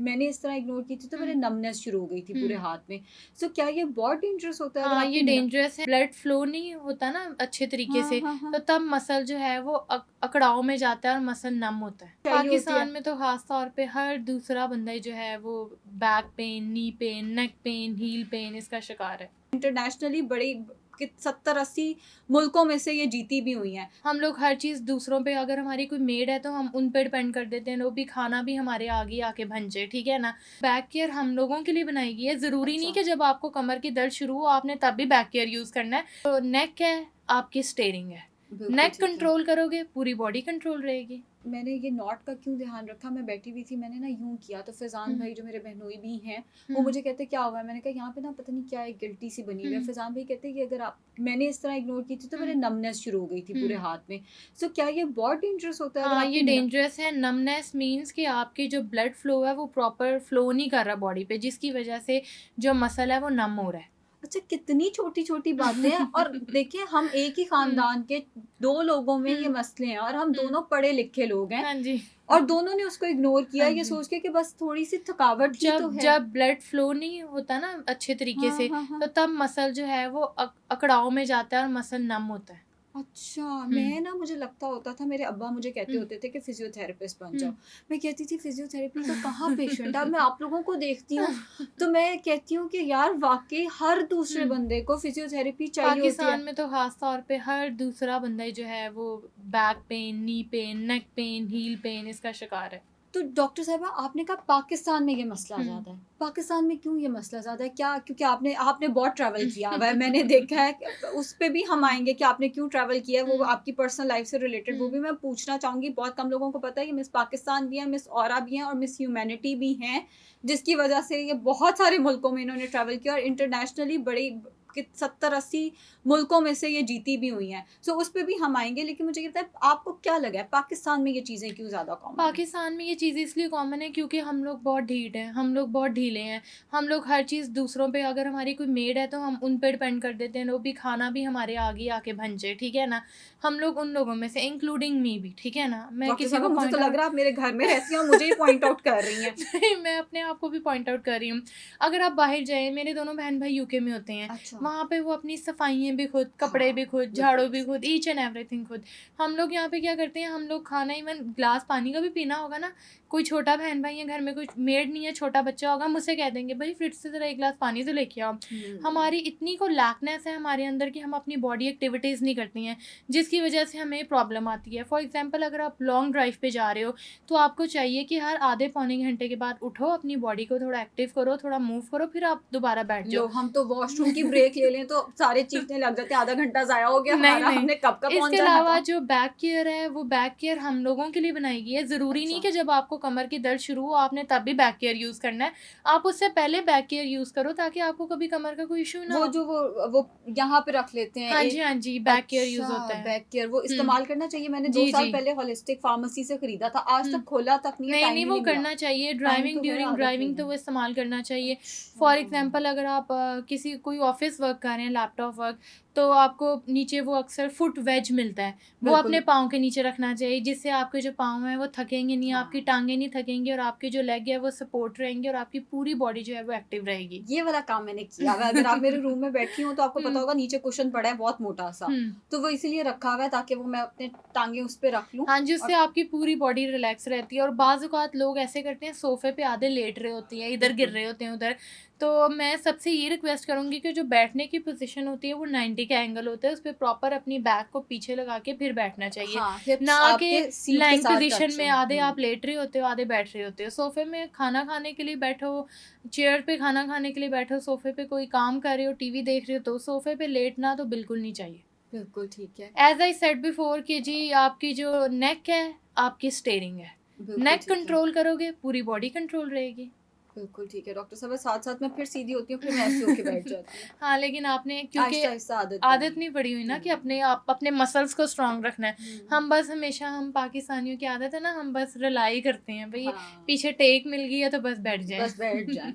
मैंने इस तरह इग्नोर की थी तो मेरे नमनेस शुरू हो गई थी पूरे हाथ में। सो क्या ये बहुत डेंजरस होता है अगर हाँ, ये आपकी डेंजरस है। ब्लड फ्लो नहीं होता ना अच्छे तरीके हाँ से, हाँ हाँ तो तब मसल जो है वो अकड़ाव में जाता है और मसल नम होता है। चाहिए होती है। पाकिस्तान में तो खास तौर पे हर दूसरा बंदा ही जो है वो back pain, knee pain, neck pain, heal pen इसका शिकार है। इंटरनेशनली बड़ी 70-80 मुल्कों में से ये जीती भी हुई हैं। हम लोग हर चीज़ दूसरों पे, अगर हमारी कोई मेड है तो हम उन पे डिपेंड कर देते हैं, वो भी खाना भी हमारे आगे आके बन जाए, ठीक है ना? बैक केयर हम लोगों के लिए बनाई गई है, ज़रूरी नहीं अच्छा, कि जब आपको कमर की दर्द शुरू हो आपने तब भी बैक केयर यूज़ करना है। तो नेक है, आपकी स्टेयरिंग है। बिल्कुल नेक ठीक है। कंट्रोल करोगे, पूरी बॉडी कंट्रोल रहेगी। मैंने ये नॉट का क्यों ध्यान रखा, मैं बैठी हुई थी, मैंने ना यूँ किया तो फैज़ान हुँ, भाई जो मेरे बहनोई भी हैं, वो हुँ, मुझे कहते क्या हुआ है? मैंने कहा यहाँ पे ना पता नहीं क्या एक गिल्टी सी बनी हुई है। हुँ, फैज़ान भाई कहते कि अगर आप मैंने इस तरह इग्नोर की थी तो मेरे हुँ, नमनेस शुरू हो गई थी पूरे हुँ। हाथ में। सो क्या ये बहुत डेंजरस होता है अगर हाँ, ये आपकी डेंजरस है। नमनेस मीन्स कि आपकी जो ब्लड फ्लो है वो प्रॉपर फ्लो नहीं कर रहा बॉडी पे, जिसकी वज़ह से जो मसल है वो नम हो रहा है। अच्छा कितनी छोटी-छोटी बातें हैं और देखिए हम एक ही हुँ, ख़ानदान के 2 लोगों में ये हुँ, मसले हैं और हम हुँ। दोनों पढ़े-लिखे लोग हैं हाँ जी। और दोनों ने उसको इग्नोर किया हाँ ये जी। सोच के कि बस थोड़ी-सी थकावट ही तो जब है। जब ब्लड फ्लो नहीं होता ना अच्छे तरीके हाँ, से, हाँ, तो हाँ। तब मसल जो है वो अकड़ाव में जाता है और मसल नम होता है। अच्छा, हुँ, मैं ना मुझे लगता होता था मेरे अब्बा मुझे कहते हुँ, होते थे कि फ़िज़ियोथेरेपिस्ट बन हुँ। जाओ। मैं कहती थी फ़िज़ियोथेरेपी का कहाँ पेशेंट है? अब मैं आप लोगों को देखती हूँ, तो मैं कहती हूँ कि यार वाक़ई हर दूसरे हुँ। बंदे को फ़िज़ियोथेरेपी चाहिए होती पाकिस्तान है। में तो ख़ास तौर पे हर दूसरा बंदा ही जो है वो back pain, knee pain, neck pain, heal pen इसका शिकार है। तो डॉक्टर साहिबा आपने कहा पाकिस्तान में ये मसला हुँ। ज़्यादा है। पाकिस्तान में क्यों ये मसला ज़्यादा है? क्या क्योंकि आपने आपने बहुत ट्रैवल किया हुआ है, मैंने देखा है उस पे भी हम हुँ, आएँगे कि आपने क्यों ट्रैवल किया है, वो हुँ, आपकी पर्सनल लाइफ़ से रिलेटेड वो हुँ, भी मैं पूछना चाहूँगी। बहुत कम लोगों को पता है कि मिस पाकिस्तान भी हैं, मिस औरा भी हैं और मिस ह्यूमैनिटी भी हैं, जिसकी वज़ह से ये बहुत सारे मुल्कों में इन्होंने ट्रैवल किया और इंटरनेशनली बड़ी 70-80 मुल्कों में से ये जीती भी हुई हैं। सो उस पे भी हम आएँगे, लेकिन मुझे ये बताएँ आपको क्या लगा है पाकिस्तान में ये चीज़ें क्यों ज़्यादा कॉमन है? पाकिस्तान में ये चीज़ें इसलिए कॉमन है क्योंकि हम लोग बहुत ढीठ हैं, हम लोग बहुत ढीले हैं। हम लोग हर चीज़ दूसरों पे, अगर हमारी कोई मेड है तो हम उन पे डिपेंड कर देते हैं, वो भी खाना भी हमारे आगे आके बन जाए, ठीक है ना? हम लोग उन लोगों में से, इंक्लूडिंग मी भी, ठीक है ना? मैं डॉक्टर किसी साहबा को मुझे तो पॉइंट लग आउट रहा है आप मेरे घर में रहती हैं और मुझे ही पॉइंट आउट कर रही हैं। नहीं, मैं अपने आप को भी पॉइंट आउट कर रही हूँ। अगर आप बाहर जाएँ, मेरे दोनों बहन-भाई यूके में होते हैं, अच्छा, वहाँ पे वो अपनी सफाइयाँ भी खुद, कपड़े भी हाँ, खुद, बिल्कुल झाड़ू भी सही। खुद, ईच एंड एवरीथिंग खुद। हम लोग यहाँ पे क्या करते हैं, हम लोग खाना इवन ग्लास पानी का भी पीना होगा ना, कोई छोटा बहन-भाई है घर में, कोई मेड नहीं है, छोटा बच्चा होगा, हम उससे कह देंगे, "भई फ्रिज से ज़रा 1 ग्लास पानी तो लेके आओ।" हुँ, हमारी इतनी को लैकनेस है हमारे अंदर कि हम अपनी बॉडी एक्टिविटीज़ नहीं करती हैं, जिसकी वजह से हमें प्रॉब्लम आती है। फॉर एग्ज़ाम्पल अगर आप लॉन्ग ड्राइव पे जा रहे हो, तो आपको चाहिए कि हर आधे पौने घंटे के बाद उठो, अपनी बॉडी को थोड़ा एक्टिव करो, थोड़ा मूव करो, फिर आप दोबारा बैठ जाओ। लो हम तो वॉशरूम की ब्रेक ले लें तो सारे चीखने लग जाते हैं, आधा घंटा ज़ाया हो गया नहीं, हमारा, नहीं। हमने कब का पहुँच इसके जाना अलावा था। जो बैक केयर है, वो बैक केयर हम लोगों के लिए बनाई गई है। ज़रूरी नहीं अच्छा, कि जब आपको कमर की दर्द शुरू हो, आपने तब भी बैक केयर यूज़ करना है। आप उससे पहले बैक केयर यूज़ करो ताकि आपको कभी कमर का कोई इश्यू ना वो हो। जो वो यहाँ पे रख लेते हैं हाँ जी, एक हाँ जी, बैक केयर यूज़ अच्छा होता है। बैक केयर वो हुँ। इस्तेमाल करना चाहिए। मैंने 2 जी, साल जी। पहले होलिस्टिक फार्मेसी से खरीदा था, आज हुँ। तक खोला तक नहीं है, नहीं, टाइम नहीं, ही वो नहीं मिला। करना चाहिए। टाइम ड्राइविंग तो है, ड्यूरिंग आदत नहीं ड्राइविंग तो है। वो इस्तेमाल करना चाहिए। अच्छा, फॉर एग्ज़ाम्पल अगर आप किसी कोई ऑफ़िस वर्क कर रहे हैं, लैपटॉप वर्क, तो आपको नीचे वो अक्सर फुट वेज मिलता है। वो अपने बिल्कुल, पाँव के नीचे रखना चाहिए, जिससे आपके जो पाँव हैं वो थकेंगे नहीं, आपकी हाँ। टाँगें नहीं थकेंगी और आपकी जो लेग है वो सपोर्ट रहेंगी और आपकी पूरी बॉडी जो है वो एक्टिव रहेगी। ये वाला काम मैंने किया हुआ है। अगर आप मेरे रूम में बैठी हो तो आपको पता हुँ, होगा नीचे कुशन पड़ा है बहुत मोटा-सा। हुँ। तो वो इसीलिए रखा हुआ है ताकि वो मैं अपने टाँगे उस पे रख लूँ हाँ जी, और उससे आपकी पूरी बॉडी रिलैक्स रहती है और बाज़ औक़ात लोग ऐसे करते हैं, सोफ़े पे आधे लेट रहे होते हैं, इधर गिर बिल्कुल। रहे होते हैं उधर। तो मैं सबसे ये रिक्वेस्ट करूँगी कि जो बैठने की पोज़ीशन होती है वो 90 का एंगल होता है, उस पे प्रॉपर अपनी बैक को पीछे लगा के फिर बैठना चाहिए। हाँ, हिप्स ना कि आपके सीट के लाइंग साथ पोज़ीशन टच में हो। आधे हुँ। आप लेट रहे होते हो, आधे बैठ रहे होते हो। सोफ़े में खाना खाने के लिए बैठो, चेयर पे खाना खाने के लिए बैठो, सोफ़े पे कोई काम कर रहे हो, टीवी देख रहे हो, तो सोफ़े पे लेटना तो बिल्कुल नहीं चाहिए। बिल्कुल ठीक है। एज़ आई सेड बिफोर कि जी आपकी जो नेक है, आपकी स्टीयरिंग है। बिल्कुल नेक ठीक है। कंट्रोल करोगे, पूरी बॉडी कंट्रोल रहेगी। बिल्कुल ठीक है। डॉक्टर साहब साथ-साथ मैं फिर सीधी होती हूँ, फिर मैं ऐसे होके बैठ जाती हूँ। हाँ, लेकिन आपने क्योंकि आहिस्ता-आहिस्ता आदत आदत पड़ी। नहीं पड़ी हुई ना कि हुँ। अपने आप अपने मसल्स को स्ट्रॉन्ग रखना है। हुँ। हम बस हमेशा हम पाकिस्तानियों की आदत है ना, हम बस रिलाई करते हैं, भई हाँ, पीछे टेक मिल गई है तो बस बैठ बस बैठ जाएँ। जाएँ।